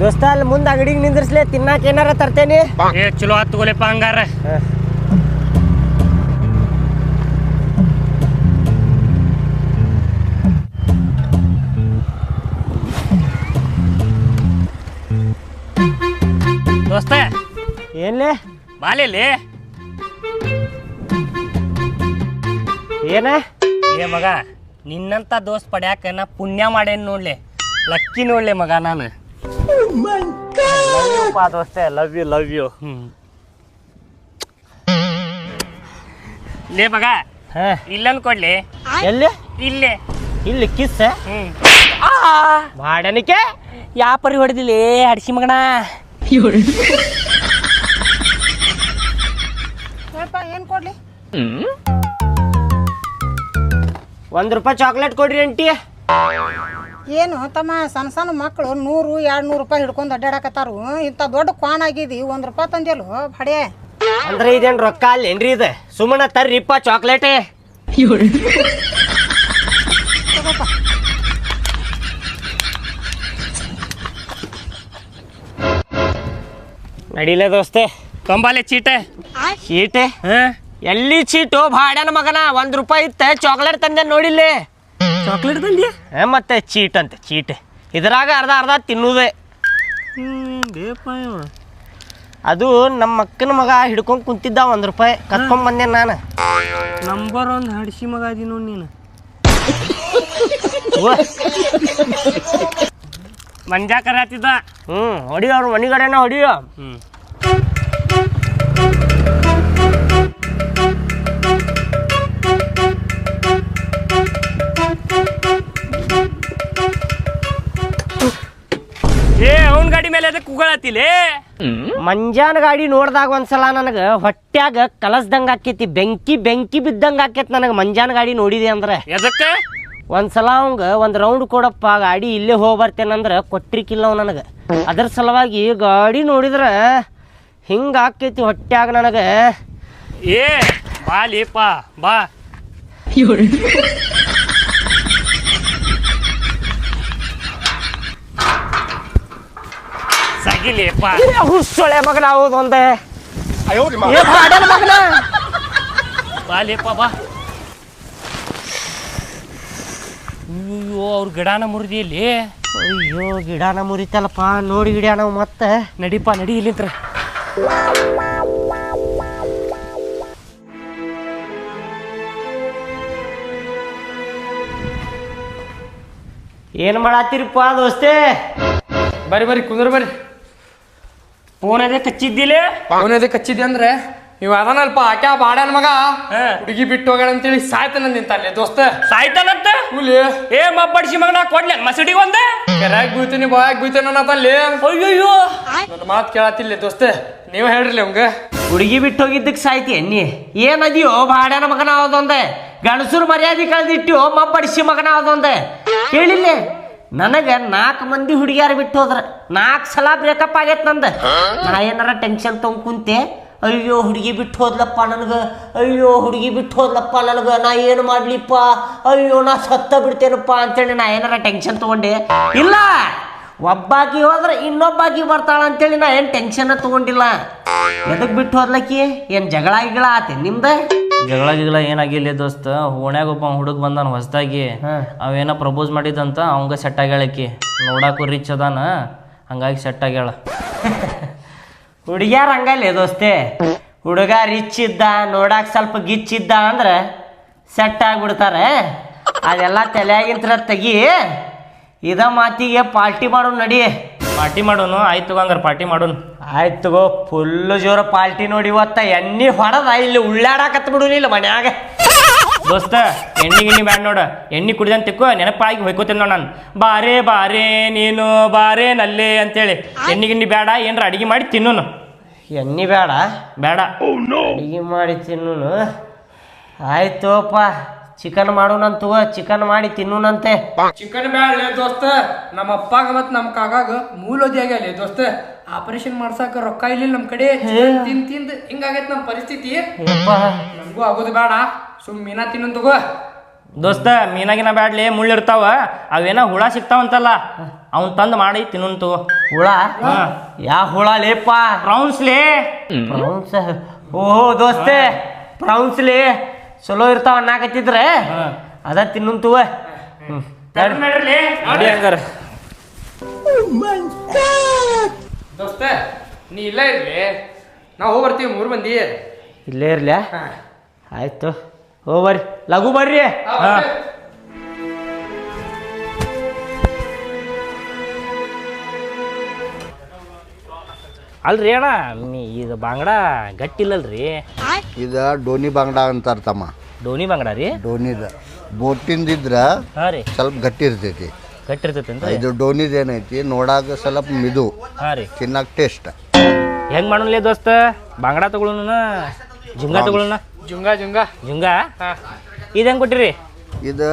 ದೋಸ್ತ ಅಲ್ಲಿ ಮುಂದೆ ಅಂಗಡಿಗೆ ನಿಂದ್ರಿಸ್ಲೆ ತಿನ್ನಾಕ ಏನಾರ ತರ್ತೇನಿ. ಏ ಚಲೋ ಆತ್ ತಗೋಲೆಪ್ಪ ಹಂಗಾರ. ದೋಸ್ತ ಏನ್ಲೆ ಬಾಲೇಲಿ ಏನ ಏ ಮಗ, ನಿನ್ನಂತ ದೋಸ್ತ್ ಪಡ್ಯಾಕ ನಾ ಪುಣ್ಯ ಮಾಡೇನ್ ನೋಡ್ಲೆ, ಲಕ್ಕಿ ನೋಡ್ಲೆ ಮಗ ನಾನು. ದೋಸ್ತ ಲವ್ ಯು. ಲೇ ಮಗ, ಇಲ್ಲನ್ ಕೊಡ್ಲಿ. ಎಲ್ಲಿ ಇಲ್ಲೇ ಇಲ್ಲಿ ಕಿಸ್ ಮಾಡನಿಕೆ ಯಾ ಪರಿ ಹೊಡೆದಿಲ್ಲ ಅಡ್ಸಿ ಮಗನ. ಏನ್ ಕೊಡ್ಲಿ? ₹1 ಚಾಕ್ಲೇಟ್ ಕೊಡ್ರಿ ಅಂಟಿ. ಏನು ತಮ್ಮ, ಸಣ್ಣ ಸಣ್ಣ ಮಕ್ಕಳು 100-200 ರೂಪಾಯಿ ಹಿಡ್ಕೊಂಡು ಅಡ್ಡಾಡಕತ್ತಾರು. ಇಂಥ ದೊಡ್ಡ ಕ್ವಾನ್ ಆಗಿದಿ, ₹1 ತಂದಿಯಲ್ಲ ಬಡೆ. ಅಂದ್ರೆ ಇದೇನ್ ರೊಕ್ಕ ಅಲ್ಲೇನ್ರಿ ಇದು? ಸುಮ್ಮನೆ ತರ್ರಿಪ್ಪ ಚಾಕ್ಲೇಟ್. ನಡಿಲೆ ದೋಸ್ತೆ. ಕಂಬಾಲೆ ಚೀಟೆ ಚೀಟೆ ಎಲ್ಲಿ ಚೀಟು ಭಾಡ್ಯಾನ ಮಗನ? ₹1 ಇತ್ತ ಚಾಕ್ಲೇಟ್ ತಂದೆ ನೋಡಿಲ್ಲೇ. ಚಾಕ್ಲೇಟ್ ತಂದಿ? ಮತ್ತೆ ಚೀಟ್ ಅಂತೆ ಚೀಟ್. ಇದ್ರಾಗ ಅರ್ಧ ತಿನ್ನುವುದೇ. ಅದು ನಮ್ಮ ಅಕ್ಕನ ಮಗ ಹಿಡ್ಕೊಂಡ್ ಕುಂತಿದ್ದ ₹1 ಕತ್ಕೊಂಡ್ ಬಂದೆ ನಾನು. ನಂಬರ್ 1 ಹಡ್ಸಿ ಮಗ ಅದಿ ನೋಡಿ ನೀನು. ಮಂಜಾ ಕರಾತಿದ್ದ. ಹೊಡಿಯೋ ಅವ್ರ ಮನಿಗಡೆನ ಹೊಡಿಯೋ. ಏ ಅವನ್ ಗಾಡಿ ಮೇಲೆ ಅದಕ್ಕೆ ಕೂಗಳತ್ತಿಲೇ. ಮಂಜಾನ ಗಾಡಿ ನೋಡ್ದಾಗ ಒಂದ್ಸಲ ನನಗ ಹೊಟ್ಯಾಗ ಕಲಸ್ದಂಗ ಆಕೇತಿ, ಬೆಂಕಿ ಬಿದ್ದಂಗ ಆಕೇತಿ ನನಗ ಮಂಜಾನ ಗಾಡಿ ನೋಡಿದೆ ಅಂದ್ರೆ. ಎದಕ್ಕೆ? ಒಂದ್ಸಲ ಅವಂಗ ಒಂದ್ ರೌಂಡ್ ಕೊಡಪ್ಪ ಗಾಡಿ ಇಲ್ಲೇ ಹೋಗಿ ಬರ್ತೇನಂದ್ರ ಕೊಟ್ರಿಕಿಲ್ಲ ಅವ್ ನನಗ. ಅದ್ರ ಸಲುವಾಗಿ ಗಾಡಿ ನೋಡಿದ್ರ ಹಿಂಗ ಆಕೇತಿ ಹೊಟ್ಯಾಗ ನನಗ. ಏ ಬಾ ಲೇಪ ಬಾ. ಸಗಿಲೇಪ ಹುಸ್ಸೊಳೆ ಮಗನ ಹೌದೊಂದೆ ಮಗನ. ಬಾ ಲೇಪ ಬಾ. ಅಯ್ಯೋ ಅವ್ರ ಗಿಡಾನ ಮುರಿದಿಯಲ್ಲಿ. ಅಯ್ಯೋ ಗಿಡಾನ ಮುರಿತಲ್ಲಪ್ಪ, ನೋಡಿ ಗಿಡ ನಾವು ಮತ್ತೆ. ನಡಿಪ ನಡಿ ಇಲ್ಲಿಂತ್ರ. ಏನ್ ಮಾಡತ್ತೀರಿಪ್ಪ ದೋಸ್ತೆ? ಬರ್ರಿ ಕುಂದ್ರ ಬರ್ರಿ. ಫೋನ್ ಅದೇ ಕಚ್ಚಿದ್ದಿಲ್ಲ. ಅವನದೇ ಕಚ್ಚಿದ್ದೆ ಅಂದ್ರೆ ಇವ ಅದನಲ್ಪ ಆಕ್ಯಾ ಬಾಡ್ಯಾನ ಮಗ ಹುಡುಗಿ ಬಿಟ್ಟು ಹೋಗ್ಯಾಳ ಅಂತೇಳಿ ಸಾಯ್ತಾನ ನಿಂತಲ್ಲೇ ದೋಸ್ತ. ಸಾಯ್ತಾನಂತ? ಹುಲಿ ಏ ಮಬ್ಬಡಿಸಿ ಮಗನ ಕೊಡ್ಲೆ ಮಸಡಿ ಒಂದ ಕೆರಾಗ್ ಬೀಳ್ತೀನಿ ಬಾಯಾಗ ಬೀಳ್ತೇನೆ ಅನ್ನತಲ್ಲಿ. ಅಯ್ಯಯ್ಯೋ ನನ್ನ ಮಾತು ಕೇಳತ್ತಿಲ್ಲ ದೋಸ್ತ, ನೀವು ಹೇಳ್ರಿ ಅವಂಗ. ಹುಡುಗಿ ಬಿಟ್ಟು ಹೋಗಿದ್ದಕ್ಕೆ ಸಾಯ್ತಿ ಅನ್ನಿ. ಏನದಿಯೋ ಬಾಡ್ಯಾನ ಮಗನ ಅವದೊಂದೆ, ಗಣಸೂರು ಮರ್ಯಾದೆ ಕಳೆದಿಟ್ಟು ಮಬ್ಬಡಿಸಿ ಮಗನ ಅವದೊಂದೆ. ಕೇಳಿಲ್ಲ ನನಗ 4 ಮಂದಿ ಹುಡುಗಿಯಾರು ಬಿಟ್ಟು ಹೋದ್ರ 4 ಸಲ ಬ್ರೇಕಪ್ ಆಗೈತ್ ನಂದ. ನಾ ಏನಾರ ಟೆನ್ಷನ್ ತಗೊಂಡ್ ಕುಂತೆ, ಅಯ್ಯೋ ಹುಡುಗಿ ಬಿಟ್ಟು ಹೋದ್ಲಪ್ಪ ನನಗೆ, ಅಯ್ಯೋ ಹುಡುಗಿ ಬಿಟ್ಟು ಹೋದ್ಲಪ್ಪ ನನಗೆ, ನಾ ಏನು ಮಾಡ್ಲಿಪ್ಪ, ಅಯ್ಯೋ ನಾ ಸತ್ತ ಬಿಡ್ತೇನಪ್ಪ ಅಂತೇಳಿ ನಾ ಏನಾರ ಟೆನ್ಷನ್ ತಗೊಂಡೆ ಇಲ್ಲ. ಒಬ್ಬಾಕಿ ಹೋದ್ರೆ ಇನ್ನೊಬ್ಬಾಕಿ ಬರ್ತಾಳ ಅಂತೇಳಿ ನಾ ಏನು ಟೆನ್ಷನ್ ತಗೊಂಡಿಲ್ಲ. ಎದಕ್ ಬಿಟ್ಟು ಹೋದ್ಲಕ್ಕಿ? ಏನು ಜಗಳ ಗಿಗಳ ಆತೆ ನಿಮ್ದ? ಜಗಳ ಏನಾಗಿಲ್ಲ ದೋಸ್ತ, ಓಣ್ಯಾಗ ಒಬ್ಬ ಹುಡುಗ ಬಂದಾನ ಹೊಸದಾಗಿ. ಅವೇನ ಪ್ರಪೋಸ್ ಮಾಡಿದಂತ ಅವಂಗ ಸೆಟ್ ಆಗ್ಯಾಳಕ್ಕಿ. ನೋಡಾಕು ರಿಚ್ ಅದಾನ, ಹಂಗಾಗಿ ಸೆಟ್ ಆಗ್ಯಾಳ. ಹುಡುಗ್ಯಾರ ಹಂಗಲ್ಲೇ ದೋಸ್ತೆ, ಹುಡುಗ ರಿಚ್ ಇದ್ದ, ನೋಡಾಕ ಸ್ವಲ್ಪ ಗಿಚ್ಚಿದ್ದ ಅಂದ್ರೆ ಸೆಟ್ ಆಗ್ಬಿಡ್ತಾರೆ. ಅದೆಲ್ಲ ತಲೆಯಾಗಿಂತ ತೆಗಿ. ಇದ ಮಾತಿಗೆ ಪಾರ್ಟಿ ಮಾಡೋಣ ನಡಿ. ಪಾರ್ಟಿ ಮಾಡೋನು? ಆಯ್ತು ಹಂಗಾರ ಪಾರ್ಟಿ ಮಾಡೋನು. ಆಯ್ತು ತಗೋ, ಫುಲ್ ಜೋರ ಪಾರ್ಟಿ ನೋಡಿ. ಇವತ್ತ ಎಣ್ಣೆ ಹೊಡೆದ ಇಲ್ಲಿ ಉಳ್ಳಾಡಕತ್ ಬಿಡು ಇಲ್ಲ ಮನ್ಯಾಗ. ದೋಸ್ತ ಎಣ್ಣೆ ಬ್ಯಾಡ ನೋಡ, ಎಣ್ಣೆ ಕುಡಿದಂತ ತಿಕ್ಕೋ ನೆನಪಾಗಿ ಹೊಯ್ಕೋತೀನಿ ನೋಡ ನಾನು. ಬಾರೇ ಬಾರೇ ನೀನು ಬಾರೇ ನಲ್ಲೇ ಅಂತೇಳಿ. ಎಣ್ಣೆ ಬೇಡ, ಏನ್ರ ಅಡಿಗೆ ಮಾಡಿ ತಿನ್ನೋನು. ಎಣ್ಣೆ ಬೇಡ ಬೇಡ ಅಡಿಗೆ ಮಾಡಿ ತಿನ್ನೂನು. ಆಯ್ತೋಪ್ಪ, ಚಿಕನ್ ಮಾಡೋಣಂತ, ಚಿಕನ್ ಮಾಡಿ ತಿನ್ನೂನಂತೆ. ಚಿಕನ್ ಬ್ಯಾಳೆ ದೋಸ್ತ, ನಮ್ಮ ಅಪ್ಪಾಗ ಮತ್ ನಮ್ಮ ಕಾಕಾಗ ಮೂಲೋದಿ ಆಗ್ಯಾಲೆ ದೋಸ್ತ. ಆಪರೇಷನ್ ಮಾಡ್ಸಾಕ ರೊಕ್ಕ ಇಲ್ಲ ನಮ್ ಕಡೆ. ಹಿಂಗಾಗೈತ್ ನಮ್ ಪರಿಸ್ಥಿತಿ. ನಮಗೂ ಆಗೋದು ಬೇಡ, ಸುಮ್ ಮೀನಾ ತಿನ್ನೋನ್ ತಗೋ. ದೋಸ್ತ ಮೀನಾಗಿನ ಬ್ಯಾಡ್ಲಿ ಮುಳ್ಳಿರ್ತಾವ ಅವೇನ ಹುಳ ಸಿಗ್ತಾವಂತಲ್ಲ ಅವ್ನ್ ತಂದು ಮಾಡಿ ತಿನ್ನಂತು. ಹುಳ ಯಾ ಹುಳ ಲೇಪ? ಪ್ರೌನ್ಸ್ಲೇ. ಪ್ರೌನ್ಸ್? ಓಹೋ ದೋಸ್ತೆ, ಪ್ರೌನ್ಸ್ಲಿ ಚಲೋ ಇರ್ತಾವ ಅನ್ನಾಕತ್ತಿದ್ರೆ ಅದ ತಿನ್ನಂತುವ. ಹಂಗಾರ ದೋಸ್ತ ನೀ ಇಲ್ಲ ಇರ್ಲಿ, ನಾವು ಹೋಗಿ ಬರ್ತೀವಿ 3 ಮಂದಿ. ಇಲ್ಲೇ ಇರ್ಲ್ಯಾ? ಆಯ್ತು ಹೋ ಬರ್ರಿ, ಲಘು ಬರ್ರಿ. ಅಲ್ರಿ ಅಣ್ಣ ನೀ ಇದು ಬಾಂಗಡ ಗಟ್ಟಿಲ್ಲಲ್ರಿ? ಇದು ಡೋನಿ ಬಾಂಗಡ ಅಂತಾರ ತಮ್ಮ. ಡೋನಿ ಬಾಂಗಡ ರೀ? ಡೋನಿದ ಬೋಟಿಂದಿದ್ರ ಹಾಂ ರೀ, ಸ್ವಲ್ಪ ಗಟ್ಟಿ ಇರ್ತೈತಿ. ಗಟ್ಟಿ ಇರ್ತೈತೆ. ಇದು ಡೋನಿದ ಏನೈತಿ ನೋಡಾಕ ಸ್ವಲ್ಪ ಮಿದು, ಹಾಂ ರೀ. ತಿನ್ನಾಕ ಟೇಸ್ಟ್. ಹೆಂಗ್ ಮಾಡೋಣ ದೋಸ್ತ? ಬಾಂಗಡ ತಗೊಳ್ಳೋಣ, ಜುಂಗ ತಗೊಳ್ಳೋಣ? ಜುಂಗ ಜುಂಗ ಜುಂಗ ಇದು ಹೆಂಗೆ ಕೊಟ್ಟಿರಿ? ಇದು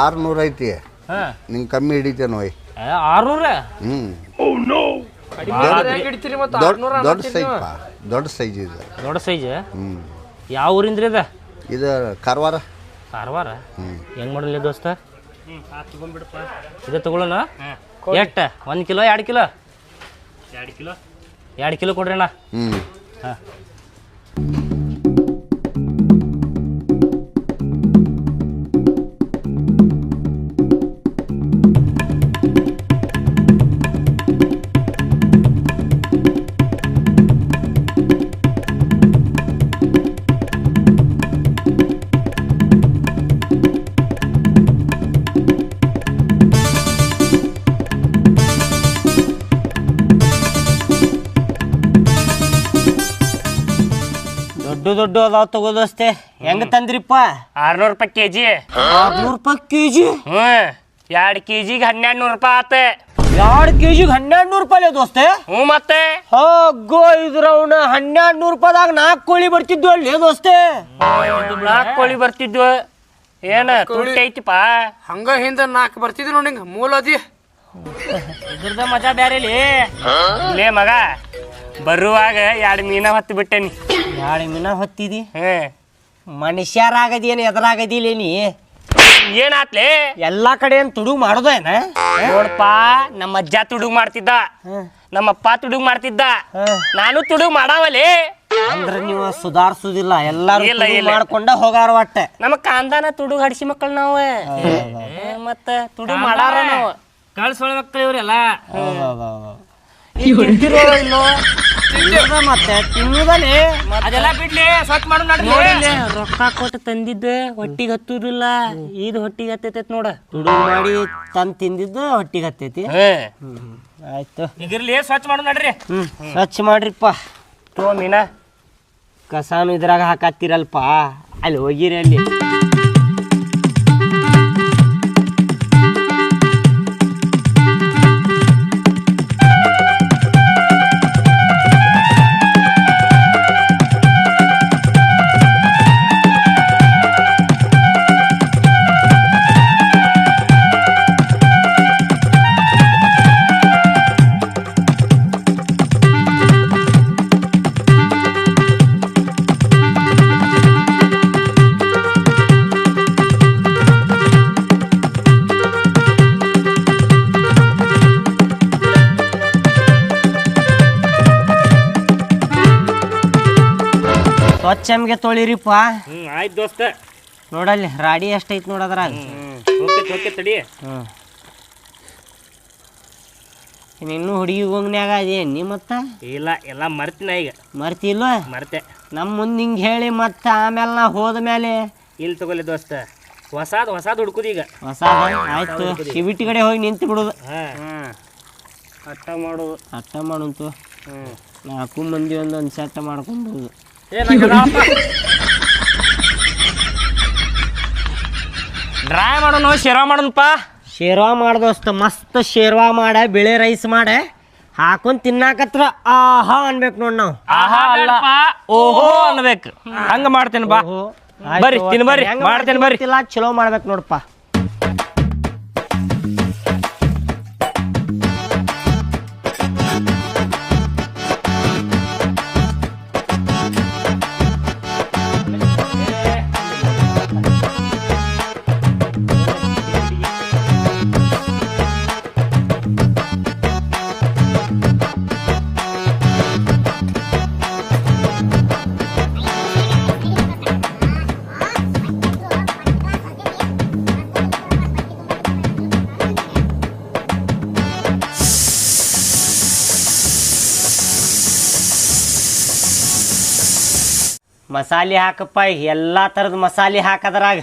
600 ಐತಿ. ಹಾಂ, ನಿಂಗೆ ಕಮ್ಮಿ ಹಿಡಿತೇನೋ. 600? ಹಿಡಿತೀರಿ ಮತ್ತೆ ದೊಡ್ಡ ಸೈಜ್ ಪಾ, ದೊಡ್ಡ ಸೈಜ್ ಇದು. ದೊಡ್ಡ ಸೈಜ್. ಯಾವ ಊರಿಂದ್ರಿ ಅದ? ಇದು ಕಾರವಾರ. ಕಾರವಾರ? ಹೆಂಗ್ ಮಾಡಲಿ ದೋಸ್ತ? ಇದು ತಗೊಳ್ಳೋಣ. ಎಷ್ಟು? 1 ಕಿಲೋ 2 ಕಿಲೋ? 2 ಕಿಲೋ. 2 ಕಿಲೋ ಕೊಡ್ರಿ ಅಣ್ಣ. ಹಾಂ, ದೊಡ್ಡ ದೊಡ್ಡ ಅದಾವ ತಗೋದೋಸ್ತೆ. ಹೆಂಗ ತಂದ್ರಿಪ್ಪ? 600 ರೂಪಾಯಿ ಕೆಜಿ. 600 ರೂಪಾಯಿ ಕೆಜಿ? 2 ಕೆಜಿಗೆ 1200 ರೂಪಾಯಿ ಆತ. 2 ಕೆಜಿಗೆ 1200 ರೂಪಾಯಿ ದೋಸ್ತೆ? ಮತ್ತೆ ಹೋಗೋ ಇದ್ರವನ 1200 ರೂಪಾಯಿದಾಗ 4 ಕೋಳಿ ಬರ್ತಿದ್ವು ಅಲ್ಲಿ ದೋಸ್ತೆ. 4 ಕೋಳಿ ಬರ್ತಿದ್ವು. ಏನ ತುಟ್ಟಿ ಐತಿಪ್ಪ. ಹಂಗ ಹಿಂದ 4 ಬರ್ತಿದ್ವಿ ನೋಡಿ. ಹಿಂಗ ಮೂಲದಿ ಇದ್ರದ ಮಜಾ ಬ್ಯಾರೆ ಲೇ ಮಗ. ಬರುವಾಗ 2 ಮೀನ ಹೊತ್ತು ಬಿಟ್ಟೇನಿ. 2 ಮೀನ ಹೊತ್ತಿದಿ? ಮನುಷ್ಯರಾಗದೇನು ಎದುರಾಗದಿಲ್ಲ ನೀ? ಏನಾತ್ಲೆ? ಎಲ್ಲಾ ಕಡೆ ಏನ್ ತುಡುಗ್ ಮಾಡೋದೇನ? ನೋಡಪ್ಪ, ನಮ್ಮ ಅಜ್ಜ ತುಡುಗ್ ಮಾಡ್ತಿದ್ದ, ನಮ್ಮಪ್ಪ ತುಡುಗ್ ಮಾಡ್ತಿದ್ದ, ನಾನು ತುಡುಗ್ ಮಾಡಾವಲ್ಲಿ. ಅಂದ್ರ ನೀವು ಸುಧಾರ್ಸುದಿಲ್ಲ, ಎಲ್ಲಾರು ಇಲ್ಲ, ತುಡುಗ್ ಇಲ್ಲ. ಮಾಡ್ಕೊಂಡ ಹೋಗಾರ ಒಟ್ಟ. ನಮ್ಮ ಕಾಂದಾನ ತುಡುಗ್ ಹಡಿಸಿ ಮಕ್ಕಳು ನಾವು. ಮತ್ತ ತುಡುಗ್ ಮಾಡಾರ ನಾವು. ಕಳ್ಸೊಳ ಮಕ್ಕಳು ಇವ್ರೆಲ್ಲ. ಮತ್ತೆ ತಿನ್ನುದಲ್ಲಿ ಅದೆಲ್ಲ ಬಿಡ್ಲಿ, ಸ್ವಚ್ಛ ಮಾಡು ನಡ್ರಿ. ರೊಕ್ಕ ಕೊಟ್ಟು ತಂದಿದ್ದ ಹೊಟ್ಟಿಗೆ ಹತ್ತುದಿಲ್ಲ, ಇದು ಹೊಟ್ಟಿಗೆ ಹತ್ತೈತೈತ್ ನೋಡ. ತುಡುಗ್ ಮಾಡಿ ತಂದ್ ತಿಂದಿದ್ದು ಹೊಟ್ಟಿಗೆ ಹತ್ತೈತಿ. ಆಯ್ತು, ಈಗಿರ್ಲಿ, ಸ್ವಚ್ಛ ಮಾಡು ನಡ್ರಿ. ಸ್ವಚ್ಛ ಮಾಡ್ರಿಪ್ಪ. ತೋ ಮೀನಾ. ಕಸಾನು ಇದ್ರಾಗ ಹಾಕತ್ತಿರಲ್ಪ, ಅಲ್ಲಿ ಹೋಗಿರಿ ಅಲ್ಲಿ. ಸ್ವಚ್ಛಮ್ಗೆ ತೊಳಿರಿಪ್ಪ. ಆಯ್ತು ದೋಸ್ತ. ನೋಡಲ್ಲಿ ರಾಡಿ ಎಷ್ಟೈತಿ ನೋಡದ್ರಾಗ. ಓಕೆ ತಡಿ. ಇನ್ನೂ ಹುಡುಗಿ ಹೋಗ್ನ್ಯಾಗ ಅದೇನ್ ನೀ ಮತ್ತ? ಇಲ್ಲ, ಎಲ್ಲ ಮರ್ತಿನ ಈಗ. ಮರ್ತಿಲ್ವ? ಮರ್ತೆ. ನಮ್ಮ ಮುಂದೆ ಹಿಂಗೆ ಹೇಳಿ ಮತ್ತೆ ಆಮೇಲೆ ನಾ ಹೋದ ಮೇಲೆ ಇಲ್ಲಿ ತಗೊಳ್ಳಿ ದೋಸ್ತ, ಹೊಸಾದ್ ಹುಡ್ಕುದು ಈಗ. ಹೊಸ ಆಯ್ತು, ಶಿಬಿಟಿ ಕಡೆ ಹೋಗಿ ನಿಂತು ಬಿಡುದು. ಅಟ್ಟ ಮಾಡೋದು. ಅಟ್ಟ ಮಾಡಂತು. 4 ಮಂದಿ ಒಂದೊಂದು ಸೆಟ್ ಮಾಡ್ಕೊಂಡು ಡ್ರೈ ಮಾಡೋಣ, ಶೇರ್ವಾ ಮಾಡೋಣಪ್ಪ. ಶೇರ್ವಾ ಮಾಡ್ದೋಸ್ತ, ಮಸ್ತ್ ಶೇರ್ವಾ ಮಾಡ, ಬಿಳೆ ರೈಸ್ ಮಾಡ, ಹಾಕೊಂಡ್ ತಿನ್ನಾಕತ್ರ ಆಹಾ ಅನ್ಬೇಕು ನೋಡ್ ನಾವು. ಆಹಾ ಅಲ್ಲ, ಓಹೋ ಅನ್ಬೇಕು. ಹಂಗ ಮಾಡ್ತೇನೆ ಬಾ. ಬರ್ರಿ ತಿನ್ ಬರ್ರಿ, ಮಾಡ್ತೇನೆ ಬರ್ರಿ. ಚಲೋ ಮಾಡ್ಬೇಕು ನೋಡಪ್ಪ. ಮಸಾಲೆ ಹಾಕಪ್ಪ, ಎಲ್ಲ ಥರದ ಮಸಾಲೆ ಹಾಕದ್ರಾಗ.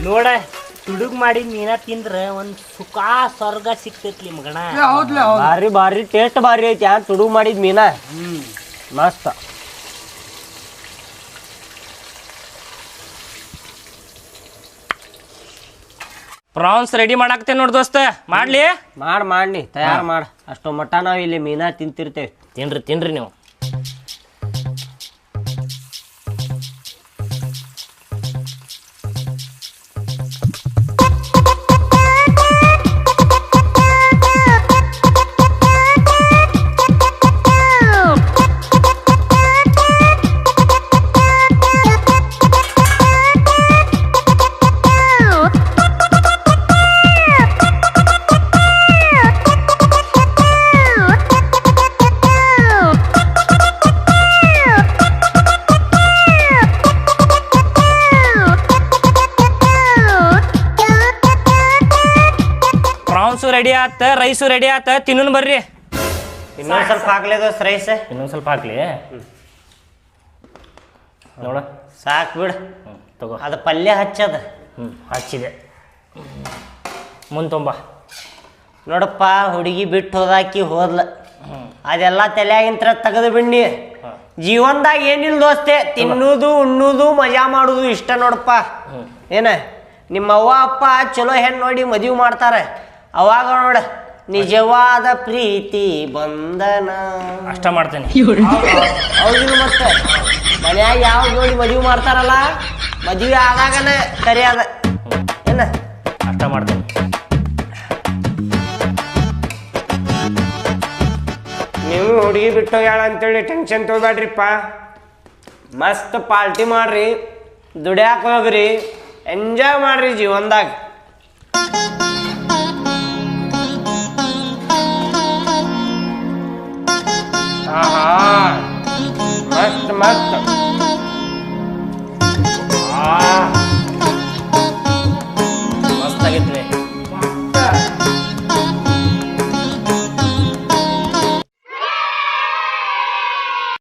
ನೋಡ ತುಡುಗ್ ಮಾಡಿ ಮೀನ ತಿಂದ್ರ ಒಂದ್ ಸುಖ ಸ್ವರ್ಗ ಸಿಕ್ತೈತ್ಲಿ ಮಗಣ. ಹೌದ್ಲೆ ಹೌದು. ಭಾರಿ ಭಾರಿ ಟೇಸ್ಟ್ ಭಾರಿ ಐತಿ ತುಡುಗು ಮಾಡಿದ ಮೀನ. ಮಸ್ತ್. ಪ್ರಾನ್ಸ್ ರೆಡಿ ಮಾಡಾಕ್ತೇನೆ ನೋಡಿ ದೋಸ್ತ, ಮಾಡ್ಲಿ? ಮಾಡಿ ತಯಾರು ಮಾಡ. ಅಷ್ಟು ಮಟ್ಟ ನಾವು ಇಲ್ಲಿ ಮೀನಾ ತಿಂತಿರ್ತೇವೆ. ತಿನ್ರಿ ನೀವು. ರೆಡಿ ಆತ, ರೈಸು ರೆಡಿ ಆತ, ತಿನ್ನೋನ್ ಬರ್ರಿ. ಇನ್ನೊಂದ್ ಸ್ವಲ್ಪ ಹಾಕ್ಲಿ ದೋಸ್ತ ರೈಸ್. ಇನ್ನೊಂದ್ ಸ್ವಲ್ಪ ಹಾಕ್ಲಿ ನೋಡ. ಸಾಕು ಬಿಡು. ತಗೋ. ಅದು ಪಲ್ಯ ಹಚ್ಚದ. ಹಚ್ಚಿದೆ. ಮುಂತೊಂಬ ನೋಡಪ್ಪ, ಹುಡುಗಿ ಬಿಟ್ಟು ಹೋದಾಕಿ ಹೋದ್ಲ. ಅದೆಲ್ಲ ತಲೆಯಾಗಿಂತ್ರ ತೆಗೆದು ಬಿಡ್ನಿ. ಜೀವನದಾಗ ಏನಿಲ್ಲ ದೋಸ್ತೆ, ತಿನ್ನುವುದು ಉಣ್ಣುವುದು ಮಜಾ ಮಾಡುದು ಇಷ್ಟ ನೋಡಪ್ಪ. ಏನ ನಿಮ್ಮ ಅವ್ವ ಅಪ್ಪ ಚಲೋ ಹೆಣ್ಣು ನೋಡಿ ಮದುವೆ ಮಾಡ್ತಾರೆ, ಅವಾಗ ನೋಡ ನಿಜವಾದ ಪ್ರೀತಿ ಬಂಧನ. ಅಷ್ಟ ಮಾಡ್ತೇನೆ. ಹೌದಿಲ್ಲ? ಮತ್ತೆ ಮನ್ಯಾಗ ಯಾವ ನೋಡಿ ಮದುವೆ ಮಾಡ್ತಾರಲ್ಲ, ಮದುವೆ ಆದಾಗನ ಕರಿಯದ. ಏನ ಅಷ್ಟ ಮಾಡ್ತೇನೆ. ನೀವು ಹುಡುಗಿ ಬಿಟ್ಟು ಹೇಳ ಅಂತೇಳಿ ಟೆನ್ಷನ್ ತಗೋಬೇಡ್ರಿಪ್ಪ. ಮಸ್ತ್ ಪಾರ್ಟಿ ಮಾಡ್ರಿ, ದುಡ್ಯಾಕ ಹೋಗ್ರಿ, ಎಂಜಾಯ್ ಮಾಡ್ರಿ ಜೀವನದಾಗ. ಮಸ್ತ್ ಮಸ್ತ್.